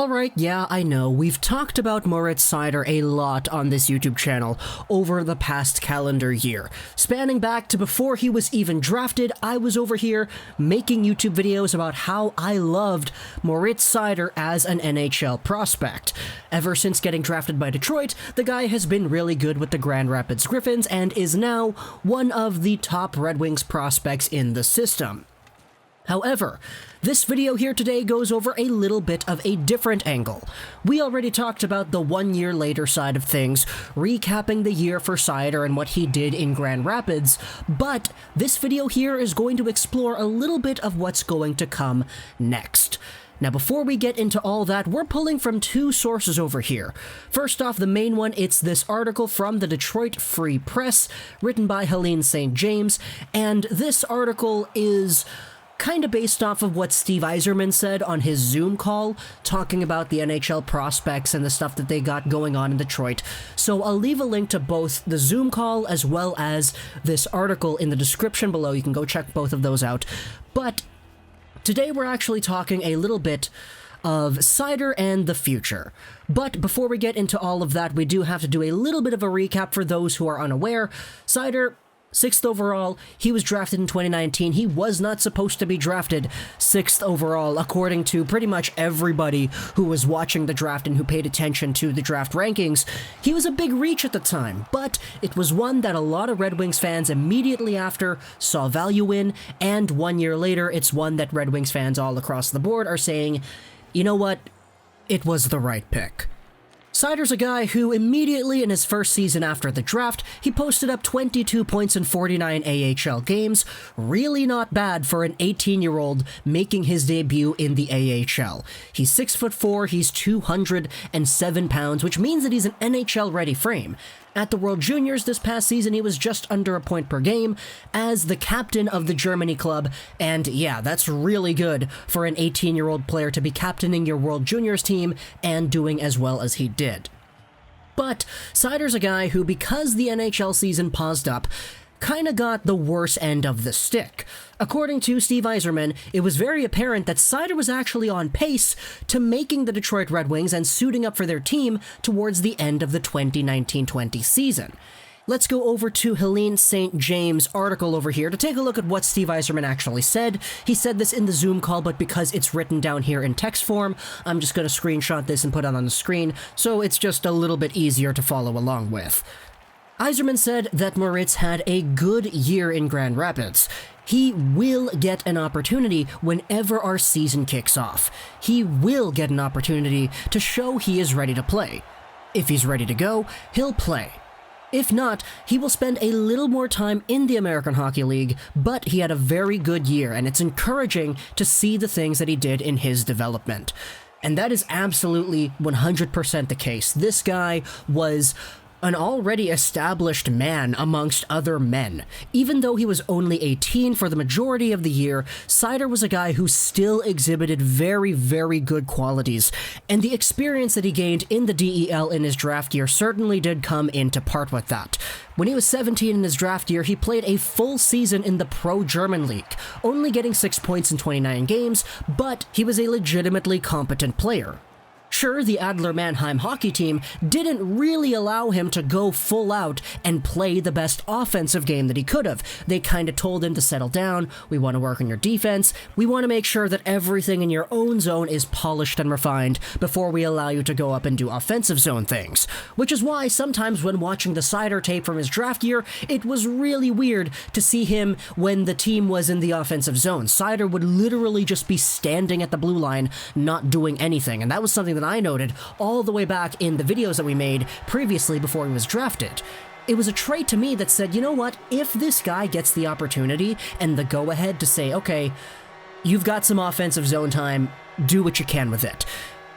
Alright, yeah, I know, we've talked about Moritz Seider a lot on this YouTube channel over the past calendar year. Spanning back to before he was even drafted, I was over here making YouTube videos about how I loved Moritz Seider as an NHL prospect. Ever since getting drafted by Detroit, the guy has been really good with the Grand Rapids Griffins and is now one of the top Red Wings prospects in the system. However, this video here today goes over a little bit of a different angle. We already talked about the 1 year later side of things, recapping the year for Seider and what he did in Grand Rapids, but this video here is going to explore a little bit of what's going to come next. Now, before we get into all that, we're pulling from two sources over here. First off, the main one, it's this article from the Detroit Free Press, written by Helene St. James, and this article is kind of based off of what Steve Yzerman said on his Zoom call, talking about the NHL prospects and the stuff that they got going on in Detroit. So I'll leave a link to both the Zoom call as well as this article in the description below. You can go check both of those out. But today we're actually talking a little bit of Seider and the future. But before we get into all of that, we do have to do a little bit of a recap for those who are unaware. Seider, 6th overall, he was drafted in 2019. He was not supposed to be drafted 6th overall, according to pretty much everybody who was watching the draft and who paid attention to the draft rankings. He was a big reach at the time, but it was one that a lot of Red Wings fans immediately after saw value in, and 1 year later, it's one that Red Wings fans all across the board are saying, you know what, it was the right pick. Seider's a guy who immediately in his first season after the draft, he posted up 22 points in 49 AHL games. Really not bad for an 18-year-old making his debut in the AHL. He's 6'4", he's 207 pounds, which means that he's an NHL-ready frame. At the World Juniors this past season, he was just under a point per game as the captain of the Germany club, and yeah, that's really good for an 18-year-old player to be captaining your World Juniors team and doing as well as he did. But Seider's a guy who, because the NHL season paused up, kinda got the worst end of the stick. According to Steve Yzerman, it was very apparent that Seider was actually on pace to making the Detroit Red Wings and suiting up for their team towards the end of the 2019-20 season. Let's go over to Helene St. James' article over here to take a look at what Steve Yzerman actually said. He said this in the Zoom call, but because it's written down here in text form, I'm just going to screenshot this and put it on the screen, so it's just a little bit easier to follow along with. Yzerman said that Moritz had a good year in Grand Rapids. He will get an opportunity whenever our season kicks off. He will get an opportunity to show he is ready to play. If he's ready to go, he'll play. If not, he will spend a little more time in the American Hockey League, but he had a very good year, and it's encouraging to see the things that he did in his development. And that is absolutely 100% the case. This guy was an already established man amongst other men. Even though he was only 18 for the majority of the year, Seider was a guy who still exhibited very, very good qualities, and the experience that he gained in the DEL in his draft year certainly did come into part with that. When he was 17 in his draft year, he played a full season in the Pro German League, only getting 6 points in 29 games, but he was a legitimately competent player. Sure, the Adler Mannheim hockey team didn't really allow him to go full out and play the best offensive game that he could have. They kind of told him to settle down, we want to work on your defense, we want to make sure that everything in your own zone is polished and refined before we allow you to go up and do offensive zone things. Which is why sometimes when watching the Seider tape from his draft year, it was really weird to see him when the team was in the offensive zone. Seider would literally just be standing at the blue line, not doing anything, and that was something that I noted all the way back in the videos that we made previously before he was drafted. It was a trait to me that said, you know what, if this guy gets the opportunity and the go-ahead to say, okay, you've got some offensive zone time, do what you can with it.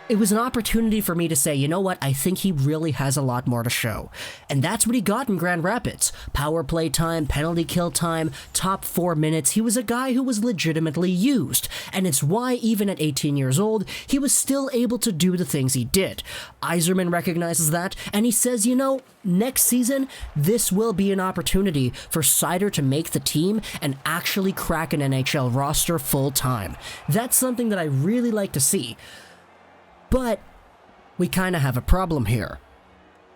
It was an opportunity for me to say, you know what, I think he really has a lot more to show. And that's what he got in Grand Rapids. Power play time, penalty kill time, top 4 minutes. He was a guy who was legitimately used. And it's why, even at 18 years old, he was still able to do the things he did. Yzerman recognizes that, and he says, you know, next season, this will be an opportunity for Seider to make the team and actually crack an NHL roster full time. That's something that I really like to see. But we kind of have a problem here.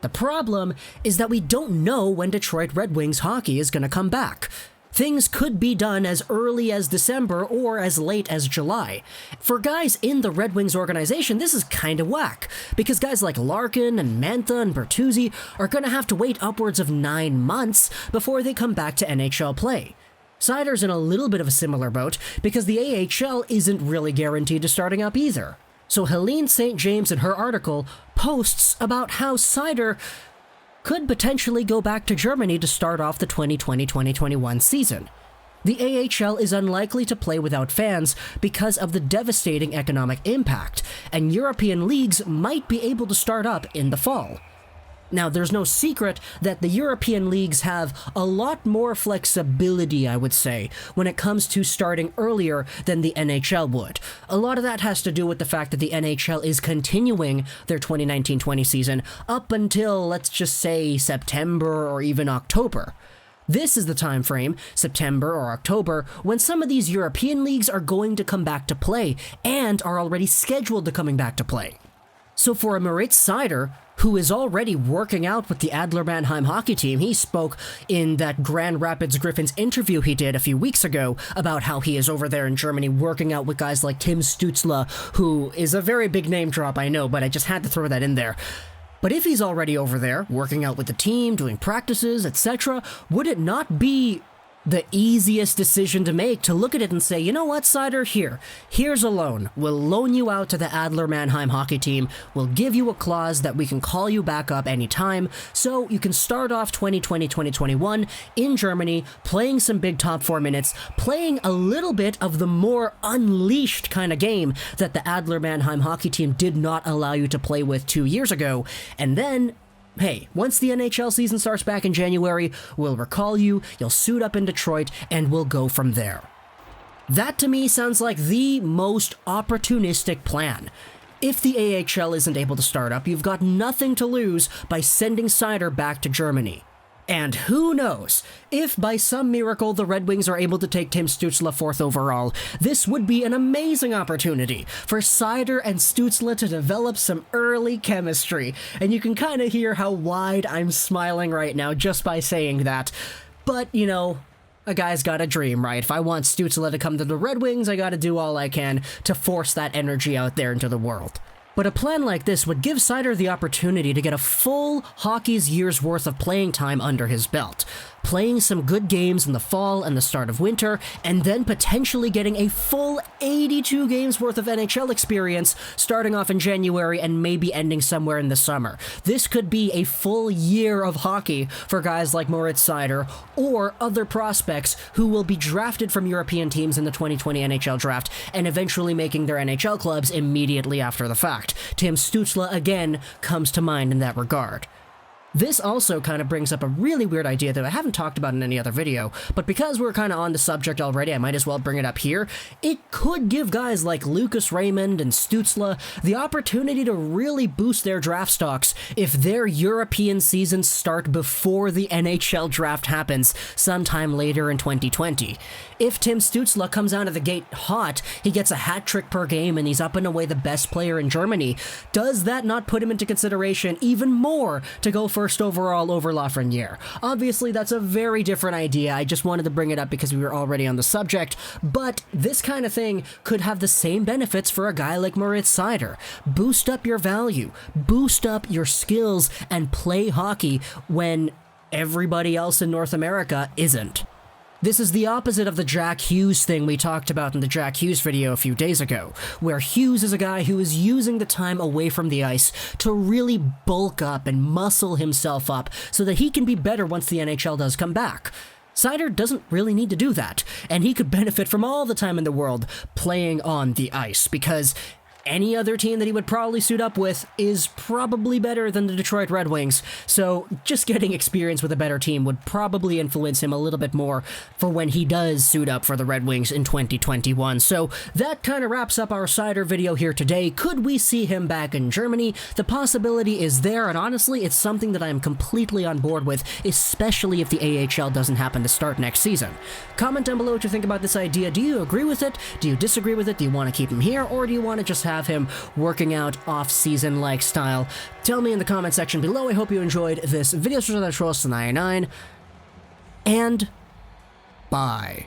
The problem is that we don't know when Detroit Red Wings hockey is going to come back. Things could be done as early as December or as late as July. For guys in the Red Wings organization, this is kind of whack, because guys like Larkin and Mantha and Bertuzzi are going to have to wait upwards of 9 months before they come back to NHL play. Seider's in a little bit of a similar boat, because the AHL isn't really guaranteed to starting up either. So Helene St. James in her article posts about how Seider could potentially go back to Germany to start off the 2020-2021 season. The AHL is unlikely to play without fans because of the devastating economic impact, and European leagues might be able to start up in the fall. Now, there's no secret that the European leagues have a lot more flexibility, I would say, when it comes to starting earlier than the NHL would. A lot of that has to do with the fact that the NHL is continuing their 2019-20 season up until, let's just say, September or even October. This is the time frame, September or October, when some of these European leagues are going to come back to play and are already scheduled to coming back to play. So for a Moritz Seider, who is already working out with the Adler Mannheim hockey team, he spoke in that Grand Rapids Griffins interview he did a few weeks ago about how he is over there in Germany working out with guys like Tim Stützle, who is a very big name drop, I know, but I just had to throw that in there. But if he's already over there, working out with the team, doing practices, etc., would it not be the easiest decision to make to look at it and say, you know what, Seider, here's a loan. We'll loan you out to the Adler Mannheim hockey team. We'll give you a clause that we can call you back up anytime, so you can start off 2020-2021 in Germany, playing some big top 4 minutes, playing a little bit of the more unleashed kind of game that the Adler Mannheim hockey team did not allow you to play with 2 years ago, and then hey, once the NHL season starts back in January, we'll recall you, you'll suit up in Detroit, and we'll go from there. That to me sounds like the most opportunistic plan. If the AHL isn't able to start up, you've got nothing to lose by sending Seider back to Germany. And who knows, if by some miracle the Red Wings are able to take Tim Stützle 4th overall, this would be an amazing opportunity for Seider and Stützle to develop some early chemistry. And you can kind of hear how wide I'm smiling right now just by saying that. But, you know, a guy's got a dream, right? If I want Stützle to come to the Red Wings, I gotta do all I can to force that energy out there into the world. But a plan like this would give Seider the opportunity to get a full hockey's year's worth of playing time under his belt, playing some good games in the fall and the start of winter, and then potentially getting a full 82 games worth of NHL experience starting off in January and maybe ending somewhere in the summer. This could be a full year of hockey for guys like Moritz Seider or other prospects who will be drafted from European teams in the 2020 NHL draft and eventually making their NHL clubs immediately after the fact. Tim Stützle again comes to mind in that regard. This also kind of brings up a really weird idea that I haven't talked about in any other video, but because we're kind of on the subject already, I might as well bring it up here. It could give guys like Lucas Raymond and Stützle the opportunity to really boost their draft stocks if their European seasons start before the NHL draft happens sometime later in 2020. If Tim Stützle comes out of the gate hot, he gets a hat trick per game and he's up and away the best player in Germany, does that not put him into consideration even more to go first overall over Lafreniere? Obviously, that's a very different idea. I just wanted to bring it up because we were already on the subject, but this kind of thing could have the same benefits for a guy like Moritz Seider. Boost up your value, boost up your skills, and play hockey when everybody else in North America isn't. This is the opposite of the Jack Hughes thing we talked about in the Jack Hughes video a few days ago, where Hughes is a guy who is using the time away from the ice to really bulk up and muscle himself up so that he can be better once the NHL does come back. Seider doesn't really need to do that, and he could benefit from all the time in the world playing on the ice, because any other team that he would probably suit up with is probably better than the Detroit Red Wings, so just getting experience with a better team would probably influence him a little bit more for when he does suit up for the Red Wings in 2021. So that kind of wraps up our Seider video here today. Could we see him back in Germany? The possibility is there, and honestly, it's something that I am completely on board with, especially if the AHL doesn't happen to start next season. Comment down below what you think about this idea. Do you agree with it? Do you disagree with it? Do you want to keep him here, or do you want to just have have him working out off-season like style? Tell me in the comment section below. I hope you enjoyed this video. 99, and bye.